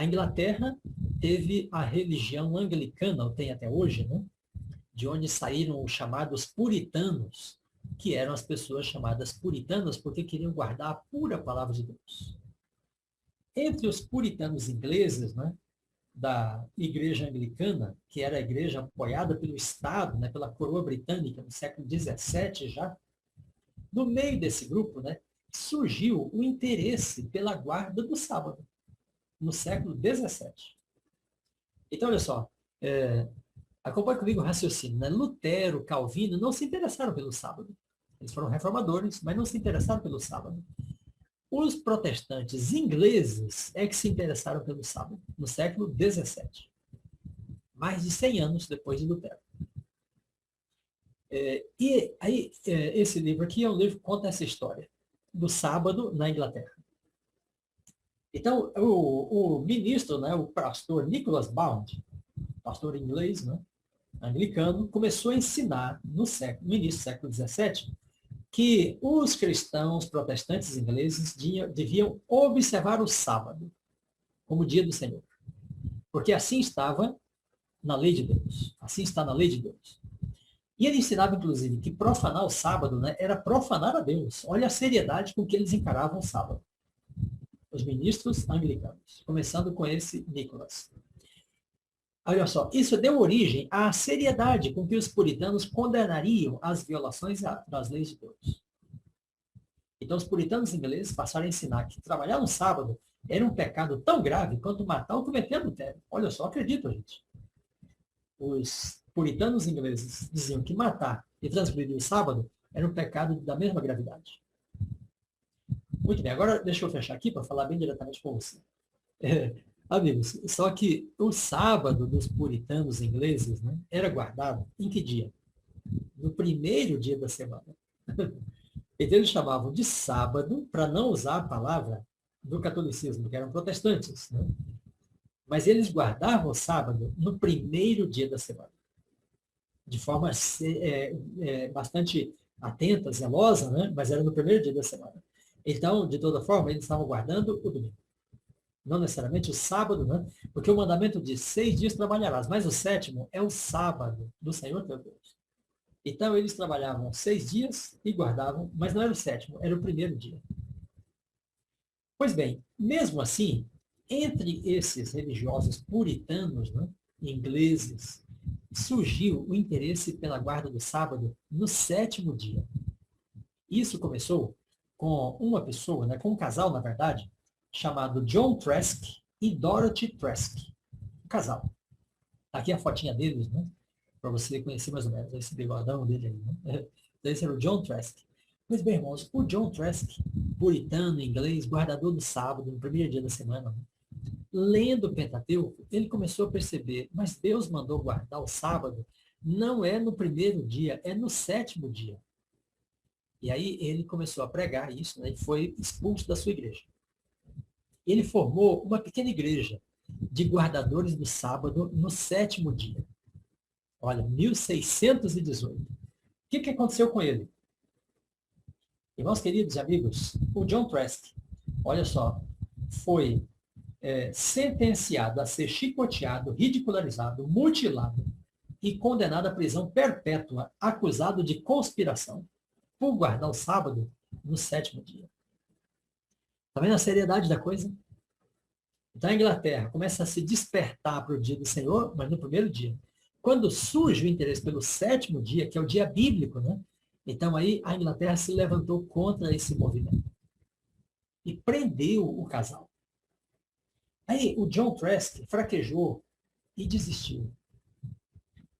A Inglaterra teve a religião anglicana, ou tem até hoje, né? De onde saíram os chamados puritanos, que eram as pessoas chamadas puritanas porque queriam guardar a pura palavra de Deus. Entre os puritanos ingleses, né, da igreja anglicana, que era a igreja apoiada pelo Estado, né, pela coroa britânica, no século XVII já, no meio desse grupo, né, surgiu o interesse pela guarda do sábado, no século XVII. Então, olha só, acompanhe comigo o raciocínio. Né? Lutero, Calvino não se interessaram pelo sábado. Eles foram reformadores, mas não se interessaram pelo sábado. Os protestantes ingleses é que se interessaram pelo sábado, no século XVII. Mais de 100 anos depois de Lutero. E aí, esse livro aqui é um livro que conta essa história do sábado na Inglaterra. Então, o ministro, né, o pastor Nicholas Bound, pastor inglês, né, anglicano, começou a ensinar no início do século XVII que os cristãos protestantes ingleses deviam observar o sábado como dia do Senhor. Porque assim estava na lei de Deus. Assim está na lei de Deus. E ele ensinava, inclusive, que profanar o sábado, né, era profanar a Deus. Olha a seriedade com que eles encaravam o sábado. Os ministros anglicanos. Começando com esse Nicholas. Olha só, isso deu origem à seriedade com que os puritanos condenariam as violações das leis de Deus. Então, os puritanos ingleses passaram a ensinar que trabalhar no sábado era um pecado tão grave quanto matar ou cometer adultério. Olha só, acredito, gente. Os puritanos ingleses diziam que matar e transgredir o sábado era um pecado da mesma gravidade. Muito bem, agora deixa eu fechar aqui para falar bem diretamente com você. Amigos, só que o sábado dos puritanos ingleses, né, era guardado em que dia? No primeiro dia da semana. Então eles chamavam de sábado, para não usar a palavra do catolicismo, que eram protestantes. Né? Mas eles guardavam o sábado no primeiro dia da semana. De forma bastante atenta, zelosa, né? Mas era no primeiro dia da semana. Então, de toda forma, eles estavam guardando o domingo. Não necessariamente o sábado, né? Porque o mandamento diz 6 dias trabalharás, mas o 7º é o sábado do Senhor teu Deus. Então, eles trabalhavam 6 dias e guardavam, mas não era o 7º, era o primeiro dia. Pois bem, mesmo assim, entre esses religiosos puritanos, né, ingleses, surgiu o interesse pela guarda do sábado no 7º dia. Isso começou com uma pessoa, né, com um casal, na verdade, chamado John Trask e Dorothy Trask. Um casal. Aqui a fotinha deles, né? Para você conhecer mais ou menos esse bigodão dele aí. Né? Esse era o John Trask. Pois bem, irmãos, o John Trask, puritano, inglês, guardador do sábado, no primeiro dia da semana, lendo o Pentateuco, ele começou a perceber, mas Deus mandou guardar o sábado, não é no primeiro dia, é no 7º dia. E aí ele começou a pregar isso, né, e foi expulso da sua igreja. Ele formou uma pequena igreja de guardadores do sábado no 7º dia. Olha, 1618. O que aconteceu com ele? Irmãos queridos e amigos, o John Trask, olha só, foi sentenciado a ser chicoteado, ridicularizado, mutilado e condenado à prisão perpétua, acusado de conspiração por guardar o sábado no 7º dia. Está vendo a seriedade da coisa? Então a Inglaterra começa a se despertar para o dia do Senhor, mas no primeiro dia. Quando surge o interesse pelo 7º dia, que é o dia bíblico, né? Então aí a Inglaterra se levantou contra esse movimento e prendeu o casal. Aí o John Trask fraquejou e desistiu.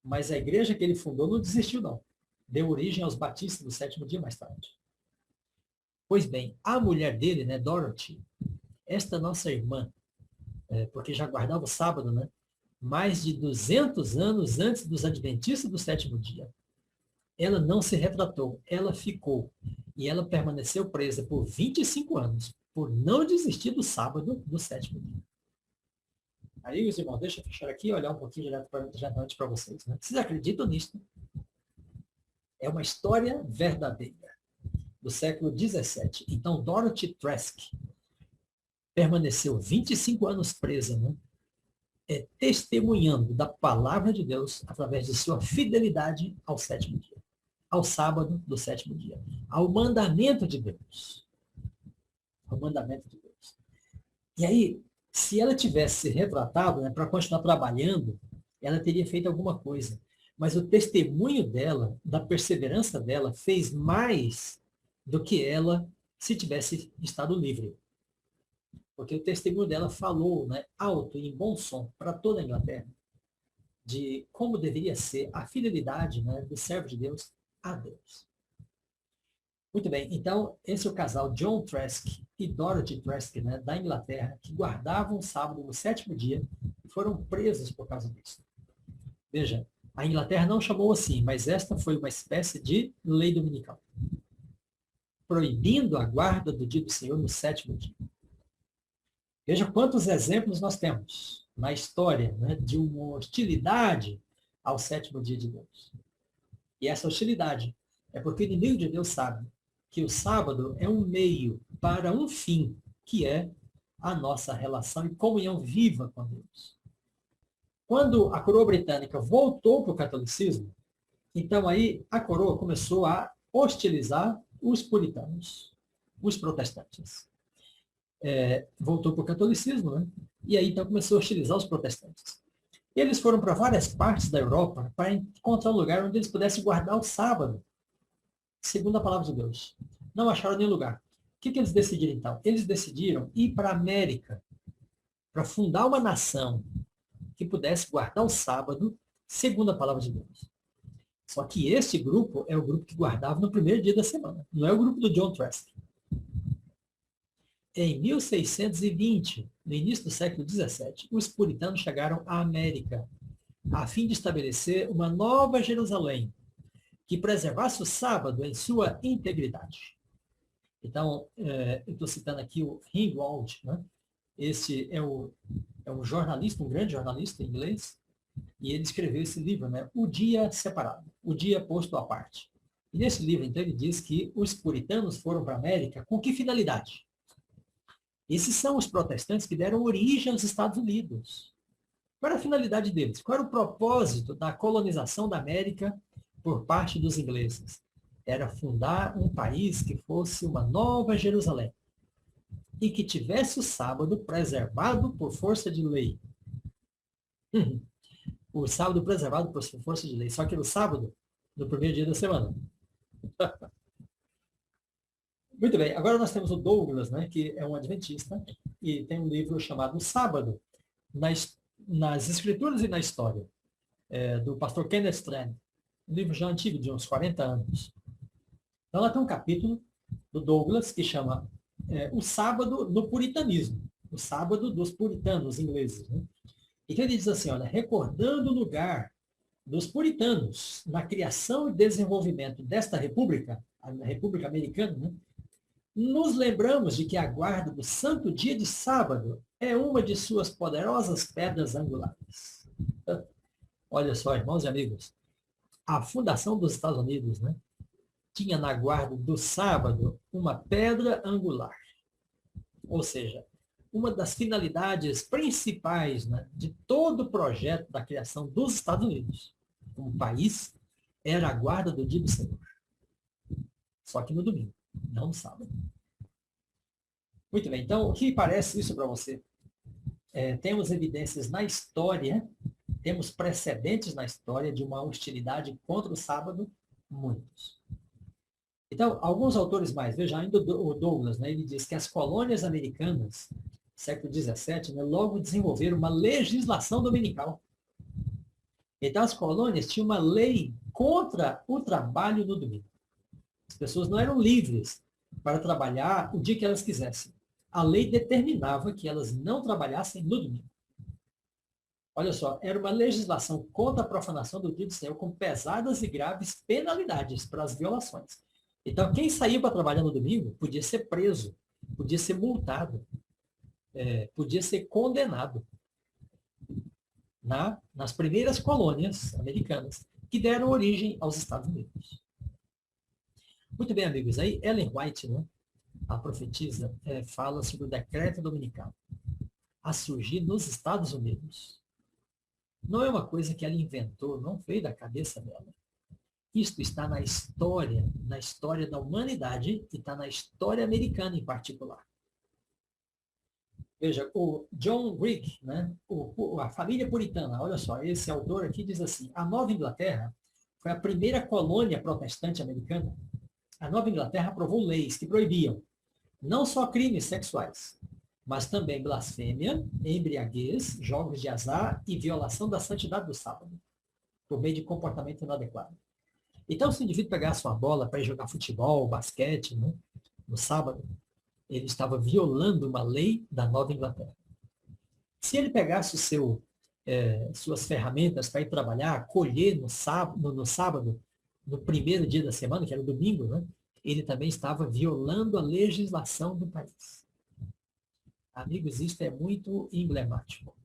Mas a igreja que ele fundou não desistiu, não. Deu origem aos batistas do 7º dia mais tarde. Pois bem, a mulher dele, né, Dorothy, esta nossa irmã, porque já guardava o sábado, né, mais de 200 anos antes dos adventistas do 7º dia, ela não se retratou, ela ficou. E ela permaneceu presa por 25 anos, por não desistir do sábado do 7º dia. Aí, os irmãos, deixa eu fechar aqui e olhar um pouquinho diretamente para vocês. Né? Vocês acreditam nisso? É uma história verdadeira do século XVII. Então, Dorothy Trask permaneceu 25 anos presa, né? Testemunhando da palavra de Deus através de sua fidelidade ao sétimo dia, ao sábado do sétimo dia, ao mandamento de Deus. Ao mandamento de Deus. E aí, se ela tivesse se retratado, né, para continuar trabalhando, ela teria feito alguma coisa. Mas o testemunho dela, da perseverança dela, fez mais do que ela se tivesse estado livre. Porque o testemunho dela falou, né, alto e em bom som para toda a Inglaterra de como deveria ser a fidelidade, né, do servo de Deus a Deus. Muito bem, então esse é o casal John Trask e Dorothy Trask, né, da Inglaterra, que guardavam o sábado no sétimo dia e foram presos por causa disso. Veja, a Inglaterra não chamou assim, mas esta foi uma espécie de lei dominical, proibindo a guarda do dia do Senhor no sétimo dia. Veja quantos exemplos nós temos na história, né, de uma hostilidade ao sétimo dia de Deus. E essa hostilidade é porque o inimigo de Deus sabe que o sábado é um meio para um fim, que é a nossa relação e comunhão viva com Deus. Quando a coroa britânica voltou para o catolicismo, então aí a coroa começou a hostilizar os puritanos, os protestantes. Voltou para o catolicismo, né? E aí então começou a hostilizar os protestantes. Eles foram para várias partes da Europa para encontrar um lugar onde eles pudessem guardar o sábado, segundo a palavra de Deus. Não acharam nenhum lugar. O que eles decidiram então? Eles decidiram ir para a América para fundar uma nação que pudesse guardar o sábado, segundo a palavra de Deus. Só que esse grupo é o grupo que guardava no primeiro dia da semana. Não é o grupo do John Trask. Em 1620, no início do século XVII, os puritanos chegaram à América, a fim de estabelecer uma nova Jerusalém, que preservasse o sábado em sua integridade. Então, eu estou citando aqui o Ringwald, né? Esse é um jornalista, um grande jornalista inglês, e ele escreveu esse livro, né? O Dia Separado, o Dia Posto à Parte. E nesse livro, então, ele diz que os puritanos foram para a América com que finalidade? Esses são os protestantes que deram origem aos Estados Unidos. Qual era a finalidade deles? Qual era o propósito da colonização da América por parte dos ingleses? Era fundar um país que fosse uma nova Jerusalém e que tivesse o sábado preservado por força de lei. O sábado preservado por força de lei, só que no sábado, no primeiro dia da semana. Muito bem, agora nós temos o Douglas, né, que é um adventista, e tem um livro chamado O Sábado, nas Escrituras e na História, do pastor Kenneth Strand, um livro já antigo, de uns 40 anos. Então, lá tem um capítulo do Douglas que chama O Sábado no Puritanismo, o Sábado dos Puritanos ingleses. Né? E que ele diz assim, olha, recordando o lugar dos puritanos na criação e desenvolvimento desta república, a República Americana, né? Nos lembramos de que a guarda do santo dia de sábado é uma de suas poderosas pedras angulares. Olha só, irmãos e amigos, a fundação dos Estados Unidos, né, tinha na guarda do sábado uma pedra angular. Ou seja, uma das finalidades principais, né, de todo o projeto da criação dos Estados Unidos, como país, era a guarda do dia do Senhor. Só que no domingo, não no sábado. Muito bem, então, o que parece isso para você? Temos evidências na história, temos precedentes na história de uma hostilidade contra o sábado, muitos. Então, alguns autores mais, veja, ainda o Douglas, né, ele diz que as colônias americanas, século XVII, né, logo desenvolveram uma legislação dominical. Então, as colônias tinham uma lei contra o trabalho no domingo. As pessoas não eram livres para trabalhar o dia que elas quisessem. A lei determinava que elas não trabalhassem no domingo. Olha só, era uma legislação contra a profanação do dia do Senhor com pesadas e graves penalidades para as violações. Então, quem saía para trabalhar no domingo podia ser preso, podia ser multado, podia ser condenado. Nas primeiras colônias americanas, que deram origem aos Estados Unidos. Muito bem, amigos. Aí, Ellen White, né? a profetisa, fala sobre o decreto dominical a surgir nos Estados Unidos. Não é uma coisa que ela inventou, não veio da cabeça dela. Isto está na história da humanidade e está na história americana em particular. Veja, o John Rigg, né, a família puritana, olha só, esse autor aqui diz assim, a Nova Inglaterra foi a primeira colônia protestante americana. A Nova Inglaterra aprovou leis que proibiam não só crimes sexuais, mas também blasfêmia, embriaguez, jogos de azar e violação da santidade do sábado, por meio de comportamento inadequado. Então, se o indivíduo pegasse uma bola para ir jogar futebol, basquete, né, no sábado, ele estava violando uma lei da Nova Inglaterra. Se ele pegasse suas ferramentas para ir trabalhar, colher no sábado, no primeiro dia da semana, que era o domingo, né, ele também estava violando a legislação do país. Amigos, isso é muito emblemático,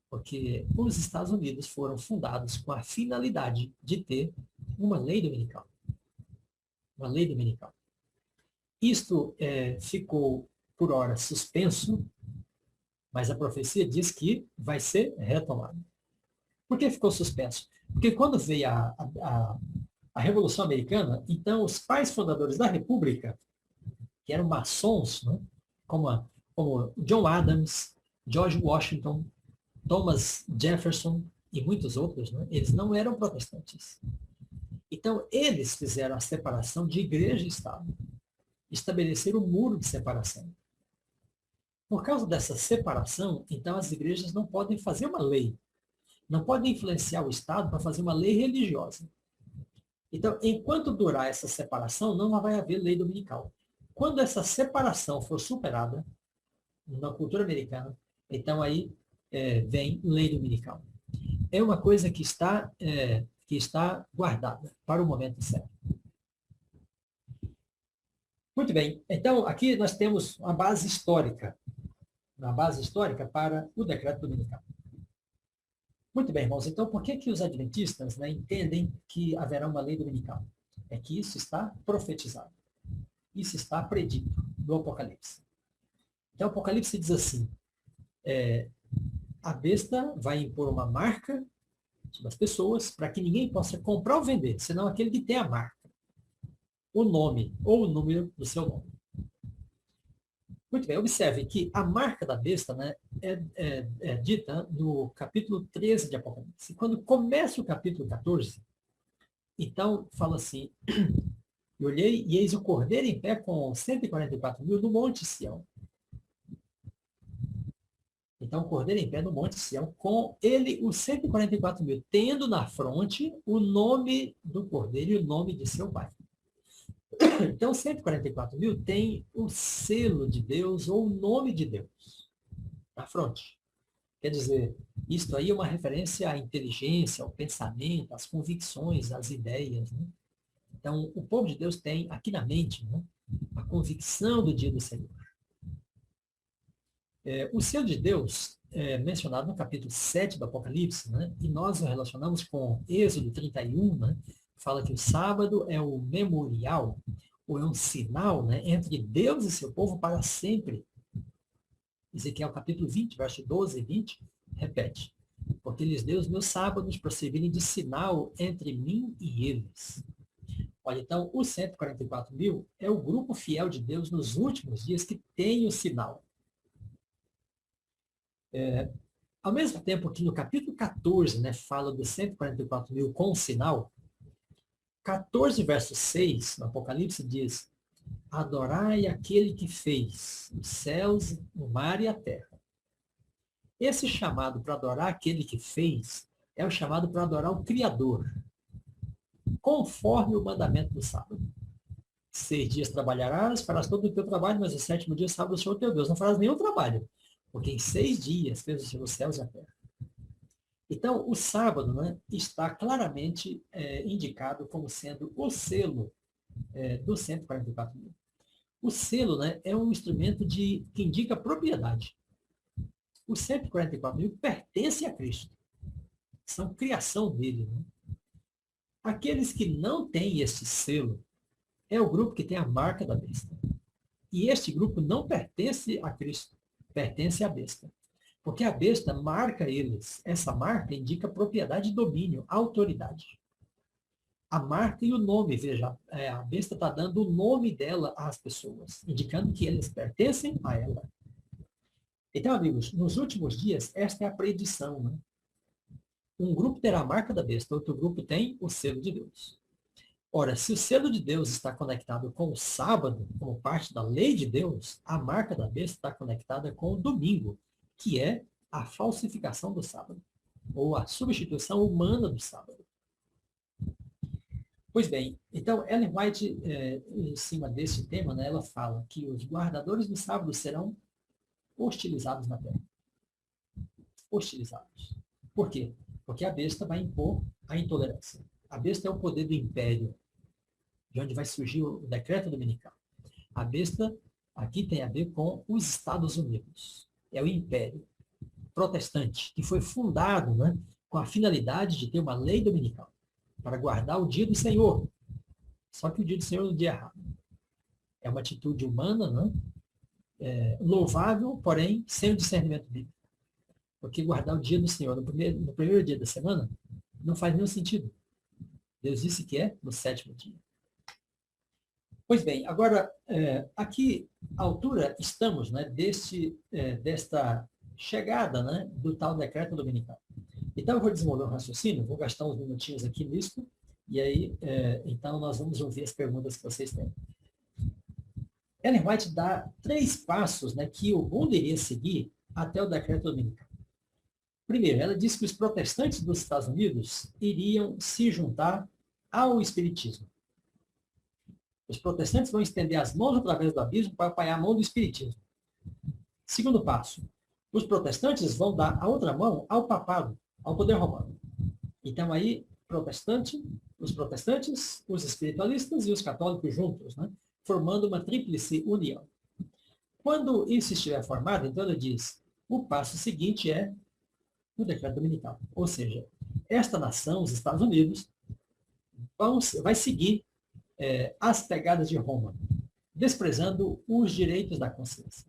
porque os Estados Unidos foram fundados com a finalidade de ter uma lei dominical. Uma lei dominical. Isto ficou, por hora, suspenso, mas a profecia diz que vai ser retomado. Por que ficou suspenso? Porque quando veio a Revolução Americana, então os pais fundadores da República, que eram maçons, né, como John Adams, George Washington, Thomas Jefferson e muitos outros, né, eles não eram protestantes. Então, eles fizeram a separação de igreja e Estado. Estabeleceram um muro de separação. Por causa dessa separação, então as igrejas não podem fazer uma lei. Não podem influenciar o Estado para fazer uma lei religiosa. Então, enquanto durar essa separação, não vai haver lei dominical. Quando essa separação for superada, na cultura americana, então aí vem lei dominical. É uma coisa que está guardada para o momento certo. Muito bem, então aqui nós temos uma base histórica para o decreto dominical. Muito bem, irmãos, então por que os adventistas, né, entendem que haverá uma lei dominical? É que isso está profetizado. Isso está predito no Apocalipse. Então o Apocalipse diz assim, a besta vai impor uma marca sobre as pessoas para que ninguém possa comprar ou vender, senão aquele que tem a marca, o nome ou o número do seu nome. Muito bem, observe que a marca da besta, né, é dita no capítulo 13 de Apocalipse. Quando começa o capítulo 14, então fala assim, e olhei e eis o cordeiro em pé com 144.000 no Monte Sião. Então, o cordeiro em pé no Monte Sião, com ele os 144.000, tendo na fronte o nome do cordeiro e o nome de seu pai. Então, 144.000 tem o selo de Deus ou o nome de Deus na fronte. Quer dizer, isto aí é uma referência à inteligência, ao pensamento, às convicções, às ideias. Né? Então, o povo de Deus tem aqui na mente, né, a convicção do dia do Senhor. O selo de Deus é mencionado no capítulo 7 do Apocalipse, né? E nós o relacionamos com Êxodo 31, né? Fala que o sábado é o memorial, ou é um sinal, né, entre Deus e seu povo para sempre. Ezequiel capítulo 20, verso 12 e 20, repete. Porque lhes deu os meus sábados para servirem de sinal entre mim e eles. Olha, então, os 144.000 é o grupo fiel de Deus nos últimos dias que tem o sinal. Ao mesmo tempo que no capítulo 14, né, fala dos 144.000 com o sinal, 14, verso 6, no Apocalipse, diz, adorai aquele que fez os céus, o mar e a terra. Esse chamado para adorar aquele que fez é o chamado para adorar o Criador, conforme o mandamento do sábado. 6 dias trabalharás, farás todo o teu trabalho, mas o 7º dia, sábado, o Senhor teu Deus. Não farás nenhum trabalho, porque em 6 dias fez o Senhor os céus e a terra. Então, o sábado, né, está claramente indicado como sendo o selo dos 144.000. O selo, né, é um instrumento que indica propriedade. Os 144.000 pertencem a Cristo. São criação dele. Né? Aqueles que não têm esse selo é o grupo que tem a marca da besta. E este grupo não pertence a Cristo, pertence à besta. Porque a besta marca eles. Essa marca indica propriedade e domínio, autoridade. A marca e o nome, veja, a besta está dando o nome dela às pessoas, indicando que eles pertencem a ela. Então, amigos, nos últimos dias, esta é a predição, né? Um grupo terá a marca da besta, outro grupo tem o selo de Deus. Ora, se o selo de Deus está conectado com o sábado, como parte da lei de Deus, a marca da besta está conectada com o domingo, que é a falsificação do sábado, ou a substituição humana do sábado. Pois bem, então Ellen White, em cima desse tema, né, ela fala que os guardadores do sábado serão hostilizados na terra. Hostilizados. Por quê? Porque a besta vai impor a intolerância. A besta é o poder do império, de onde vai surgir o decreto dominical. A besta aqui tem a ver com os Estados Unidos. É o império protestante, que foi fundado, né, com a finalidade de ter uma lei dominical, para guardar o dia do Senhor. Só que o dia do Senhor é o dia errado. É uma atitude humana, né, louvável, porém sem o discernimento bíblico. Porque guardar o dia do Senhor no primeiro dia da semana não faz nenhum sentido. Deus disse que é no 7º dia. Pois bem, agora, aqui, à altura, estamos, né, desta chegada, né, do tal decreto dominical. Então, eu vou desenvolver um raciocínio, vou gastar uns minutinhos aqui nisso, e aí, então, nós vamos ouvir as perguntas que vocês têm. Ellen White dá 3 passos, né, que o mundo iria seguir até o decreto dominical. Primeiro, ela diz que os protestantes dos Estados Unidos iriam se juntar ao espiritismo. Os protestantes vão estender as mãos através do abismo para apoiar a mão do espiritismo. Segundo passo, os protestantes vão dar a outra mão ao papado, ao poder romano. Então aí, os protestantes, os espiritualistas e os católicos juntos, né, formando uma tríplice união. Quando isso estiver formado, então ela diz, o passo seguinte é o decreto dominical. Ou seja, esta nação, os Estados Unidos, vai seguir as pegadas de Roma, desprezando os direitos da consciência.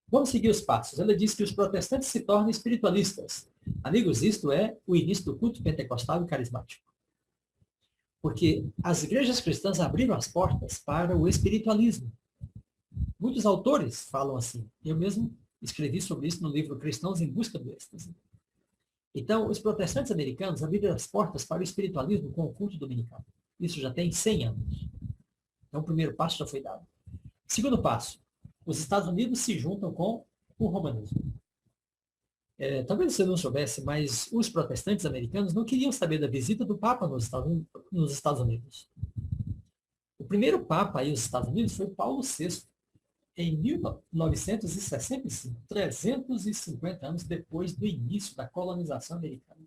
Vamos seguir os passos. Ela diz que os protestantes se tornam espiritualistas. Amigos, isto é o início do culto pentecostal e carismático. Porque as igrejas cristãs abriram as portas para o espiritualismo. Muitos autores falam assim. Eu mesmo escrevi sobre isso no livro Cristãos em Busca do Êxtase. Então, os protestantes americanos abriram as portas para o espiritualismo com o culto dominical. Isso já tem 100 anos. Então, o primeiro passo já foi dado. Segundo passo, os Estados Unidos se juntam com o romanismo. Talvez você não soubesse, mas os protestantes americanos não queriam saber da visita do Papa nos Estados Unidos. O primeiro Papa aí nos Estados Unidos foi Paulo VI, em 1965, 350 anos depois do início da colonização americana.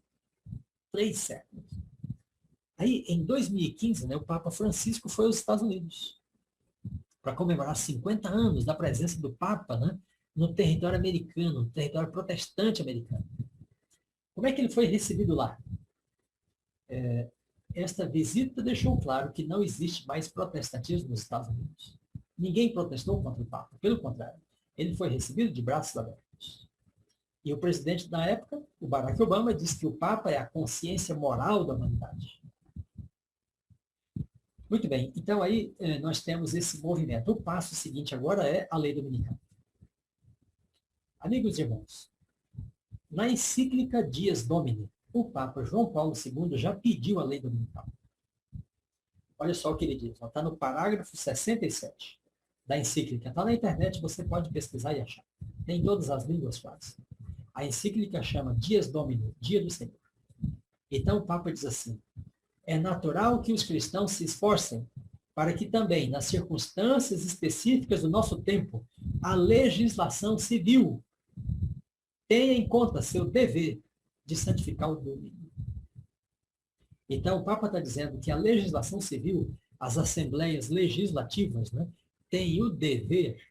3 séculos. Aí, em 2015, né, o Papa Francisco foi aos Estados Unidos para comemorar 50 anos da presença do Papa, né, no território americano, no território protestante americano. Como é que ele foi recebido lá? Esta visita deixou claro que não existe mais protestantismo nos Estados Unidos. Ninguém protestou contra o Papa. Pelo contrário, ele foi recebido de braços abertos. E o presidente da época, o Barack Obama, disse que o Papa é a consciência moral da humanidade. Muito bem, então aí nós temos esse movimento. O passo seguinte agora é a lei dominical. Amigos e irmãos, na encíclica Dies Domini, o Papa João Paulo II já pediu a lei dominical. Olha só o que ele diz, está no parágrafo 67 da encíclica. Está na internet, você pode pesquisar e achar. Tem em todas as línguas quase. A encíclica chama Dies Domini, Dia do Senhor. Então o Papa diz assim, é natural que os cristãos se esforcem para que também, nas circunstâncias específicas do nosso tempo, a legislação civil tenha em conta seu dever de santificar o domingo. Então, o Papa está dizendo que a legislação civil, as assembleias legislativas, né, têm o dever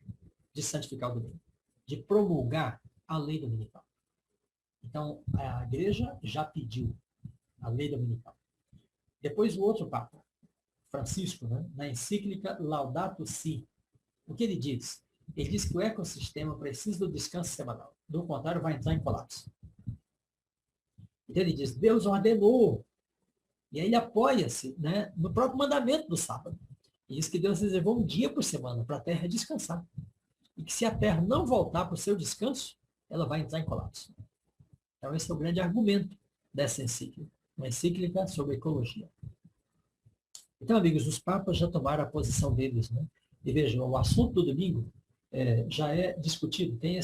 de santificar o domingo, de promulgar a lei dominical. Então, a igreja já pediu a lei dominical. Depois, o outro Papa, Francisco, né, na encíclica Laudato Si, O que ele diz? Ele diz que o ecossistema precisa do descanso semanal. Do contrário, vai entrar em colapso. Então ele diz, Deus ordenou. E aí ele apoia-se, né, no próprio mandamento do sábado. E diz que Deus reservou um dia por semana para a terra descansar. E que se a terra não voltar para o seu descanso, ela vai entrar em colapso. Então esse é o grande argumento dessa encíclica. Uma encíclica sobre ecologia. Então, amigos, os papas já tomaram a posição deles, né? E vejam, o assunto do domingo já é discutido. Tem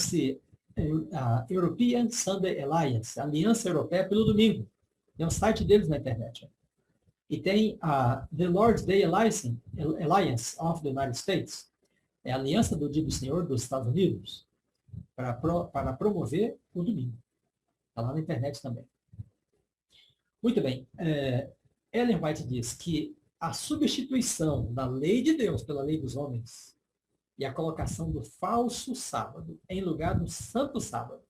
a European Sunday Alliance, a Aliança Europeia pelo Domingo. Tem um site deles na internet. E tem a The Lord's Day Alliance of the United States, é a Aliança do Dia do Senhor dos Estados Unidos, para promover o domingo. Está lá na internet também. Muito bem. Ellen White diz que a substituição da lei de Deus pela lei dos homens e a colocação do falso sábado em lugar do santo sábado.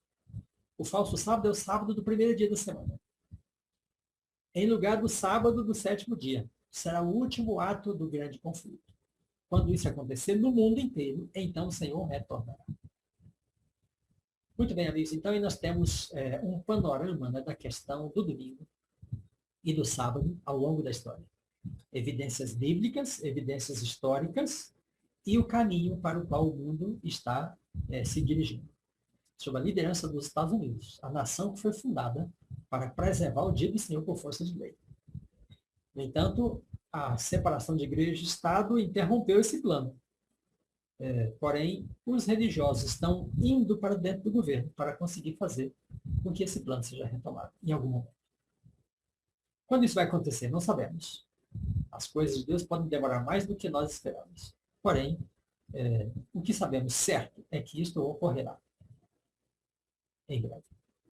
O falso sábado é o sábado do primeiro dia da semana. Em lugar do sábado do sétimo dia. Será o último ato do grande conflito. Quando isso acontecer no mundo inteiro, então o Senhor retornará. Muito bem, amigos. Então, aí nós temos um panorama, né, da questão do domingo e do sábado ao longo da história. Evidências bíblicas, evidências históricas e o caminho para o qual o mundo está se dirigindo. Sob a liderança dos Estados Unidos, a nação que foi fundada para preservar o dia do Senhor por força de lei. No entanto, a separação de igreja e Estado interrompeu esse plano. Porém, os religiosos estão indo para dentro do governo para conseguir fazer com que esse plano seja retomado em algum momento. Quando isso vai acontecer, não sabemos. As coisas de Deus podem demorar mais do que nós esperamos. Porém, o que sabemos certo é que isto ocorrerá em breve.